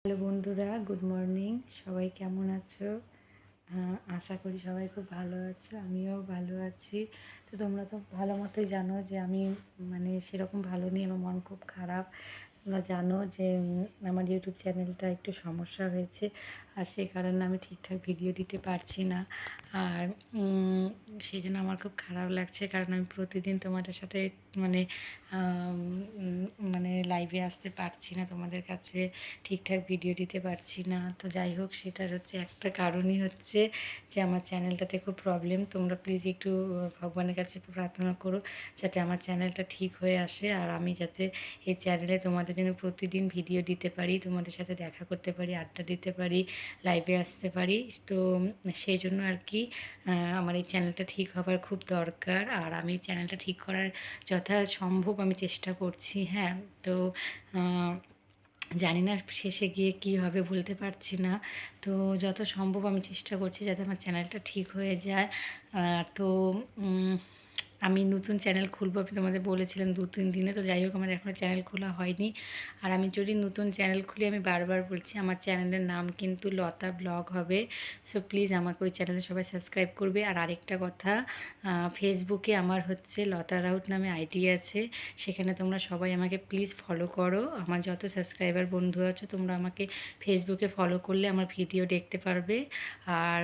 Hello বন্ধুরা, good morning. সবাই কেমন আছো? আশা করি সবাই খুব ভালো আছো, আমিও ভালো আছি। তো তোমরা তো ভালো মতোই জানো যে আমি সেরকম ভালো নেই, আমার মন খুব খারাপ। তোমরা জানো যে আমার ইউটিউব চ্যানেলটা একটু সমস্যা হয়েছে, আর সেই কারণে আমি ঠিকঠাক ভিডিও দিতে পারছি না। আর সেই জন্য আমার খুব খারাপ লাগছে, কারণ আমি প্রতিদিন তোমাদের সাথে মানে আম, লাইভে আসতে পারছি না, তোমাদের কাছে ঠিকঠাক ভিডিও দিতে পারছি না। তো যাই হোক, সেটার হচ্ছে একটা কারণই হচ্ছে যে আমার চ্যানেলটাতে খুব প্রবলেম। তোমরা প্লিজ একটু ভগবানের কাছে প্রার্থনা করো যাতে আমার চ্যানেলটা ঠিক হয়ে আসে, আর আমি যাতে এই চ্যানেলে তোমাদের জন্য প্রতিদিন ভিডিও দিতে পারি, তোমাদের সাথে দেখা করতে পারি, আড্ডা দিতে পারি, লাইভে আসতে পারি। তো সেই জন্য আর কি আমার এই চ্যানেলটা ঠিক হবার খুব দরকার, আর আমি চ্যানেলটা ঠিক করার যথাসম্ভব আমি চেষ্টা করছি। হ্যাঁ, তো জানি না শেষে গিয়ে কী হবে, বলতে পারছি না। তো যত সম্ভব আমি চেষ্টা করছি যাতে আমার চ্যানেলটা ঠিক হয়ে যায়। তো আমি নতুন চ্যানেল খুলবো, আমি তোমাদের বলেছিলাম 2-3 দিনে। তো যাই হোক, আমার এখনও চ্যানেল খোলা হয়নি। আর আমি যদি নতুন চ্যানেল খুলি, আমি বারবার বলছি আমার চ্যানেলের নাম কিন্তু লতা ব্লগ হবে। সো প্লিজ আমাকে ওই চ্যানেলে সবাই সাবস্ক্রাইব করবে। আর আরেকটা কথা, ফেসবুকে আমার হচ্ছে লতা রাউত নামে আইডি আছে, সেখানে তোমরা সবাই আমাকে প্লিজ ফলো করো। আমার যত সাবস্ক্রাইবার বন্ধু আছো, তোমরা আমাকে ফেসবুকে ফলো করলে আমার ভিডিও দেখতে পারবে। আর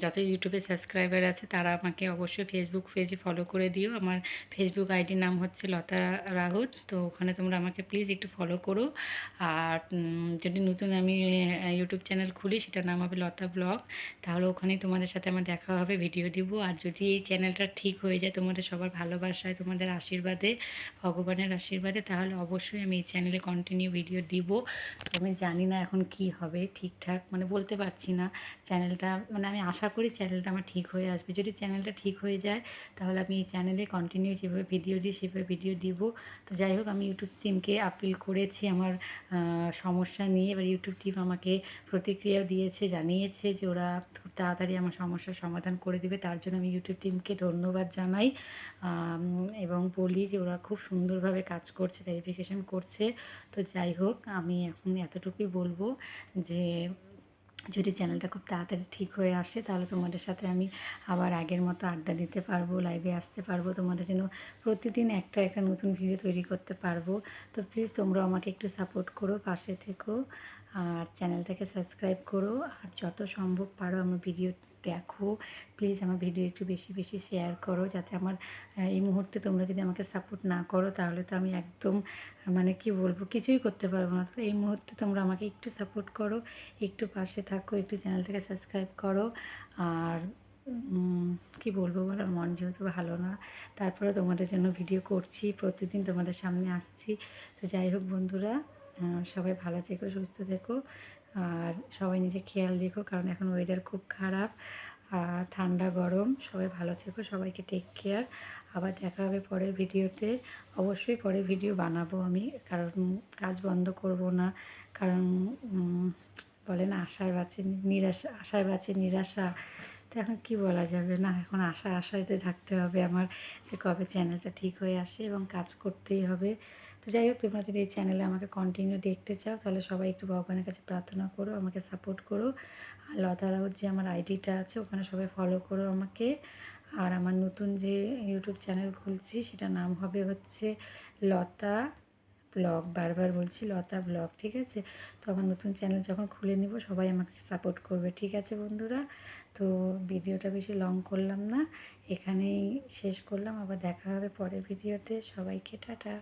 যত ইউটিউবে সাবস্ক্রাইবার আছে তারা আমাকে অবশ্যই ফেসবুক পেজে ফলো করে দিও। আমার ফেসবুক আইডির নাম হচ্ছে লতা রাউত। তো ওখানে তোমরা আমাকে প্লিজ একটু ফলো করো। আর যদি নতুন আমি ইউটিউব চ্যানেল খুলি, সেটার নাম হবে লতা ব্লগ। তাহলে ওখানেই তোমাদের সাথে আমার দেখা হবে, ভিডিও দিব। আর যদি এই চ্যানেলটা ঠিক হয়ে যায় তোমাদের সবার ভালোবাসায়, তোমাদের আশীর্বাদে, ভগবানের আশীর্বাদে, তাহলে অবশ্যই আমি এই চ্যানেলে কন্টিনিউ ভিডিও দিব। তো আমি জানি না এখন কি হবে, ঠিকঠাক বলতে পারছি না। চ্যানেলটা আমি আশা করি চ্যানেলটা আমার ঠিক হয়ে আসবে। যদি চ্যানেলটা ঠিক হয়ে যায় তাহলে আমি এই চ্যানেলে কন্টিনিউ যেভাবে ভিডিও দিই সেভাবে ভিডিও দিব। তো যাই হোক, আমি ইউটিউব টিমকে আপিল করেছি আমার সমস্যা নিয়ে। এবার ইউটিউব টিম আমাকে প্রতিক্রিয়াও দিয়েছে, জানিয়েছে যে ওরা খুব তাড়াতাড়ি আমার সমস্যার সমাধান করে দেবে। তার জন্য আমি ইউটিউব টিমকে ধন্যবাদ জানাই এবং বলি যে ওরা খুব সুন্দরভাবে কাজ করছে, ভেরিফিকেশান করছে। তো যাই হোক, আমি এখন এতটুকুই বলবো যে যদি চ্যানেলটা খুব তাড়াতাড়ি ঠিক হয়ে আসে তাহলে তোমাদের সাথে আমি আবার আগের মতো আড্ডা দিতে পারবো, লাইভে আসতে পারবো, তোমাদের জন্য প্রতিদিন একটা একটা নতুন ভিডিও তৈরি করতে পারবো। তো প্লিজ তোমরা আমাকে একটু সাপোর্ট করো, পাশে থেকো, আর চ্যানেলটাকে সাবস্ক্রাইব করো। আর যত সম্ভব পারো আমার ভিডিও দেখো। প্লিজ আমার ভিডিও একটু বেশি বেশি শেয়ার করো, যাতে আমার এই মুহূর্তে তোমরা যদি আমাকে সাপোর্ট না করো তাহলে তো আমি একদম কি বলবো, কিছুই করতে পারবো না। তো এই মুহূর্তে তোমরা আমাকে একটু সাপোর্ট করো, একটু পাশে থাকো, একটু চ্যানেলটাকে সাবস্ক্রাইব করো। আর কি বলবো বলো, মন যেহেতু ভালো না, তারপরে তোমাদের জন্য ভিডিও করছি, প্রতিদিন তোমাদের সামনে আসছি। তো যাই হোক বন্ধুরা, সবাই ভালো থেকো, সুস্থ থেকো, আর সবাই নিজে খেয়াল রেখো, কারণ এখন ওয়েদার খুব খারাপ, আর ঠান্ডা গরম। সবাই ভালো থেকো, সবাইকে টেক কেয়ার। আবার দেখা হবে পরের ভিডিওতে। অবশ্যই পরের ভিডিও বানাবো আমি, কারণ কাজ বন্ধ করব না। কারণ বলে না, আশায় বাঁচে নিরাশা, আশায় বাঁচে নিরাশা। তো এখন কি বলা যাবে, না এখন আশাতে থাকতে হবে আমার, যে কবে চ্যানেলটা ঠিক হয়ে আসে, এবং কাজ করতেই হবে। তো যাই হোক, তোমরা যদি এই চ্যানেলে আমাকে কন্টিনিউ দেখতে চাও তাহলে সবাই একটু ভগবানের কাছে প্রার্থনা করো, আমাকে সাপোর্ট করো। আর লতা রাউত যে আমার আইডিটা আছে, ওখানে সবাই ফলো করো আমাকে। আর আমার নতুন যে ইউটিউব চ্যানেল খুলছি সেটার নাম হবে হচ্ছে লতা ব্লগ। বারবার বলছি লতা ব্লগ, ঠিক আছে? তো আমার নতুন চ্যানেল যখন খুলে নিব সবাই আমাকে সাপোর্ট করবে, ঠিক আছে বন্ধুরা? তো ভিডিওটা বেশি লং করলাম না, এখানেই শেষ করলাম। আবার দেখা হবে পরের ভিডিওতে। সবাইকে টাটা।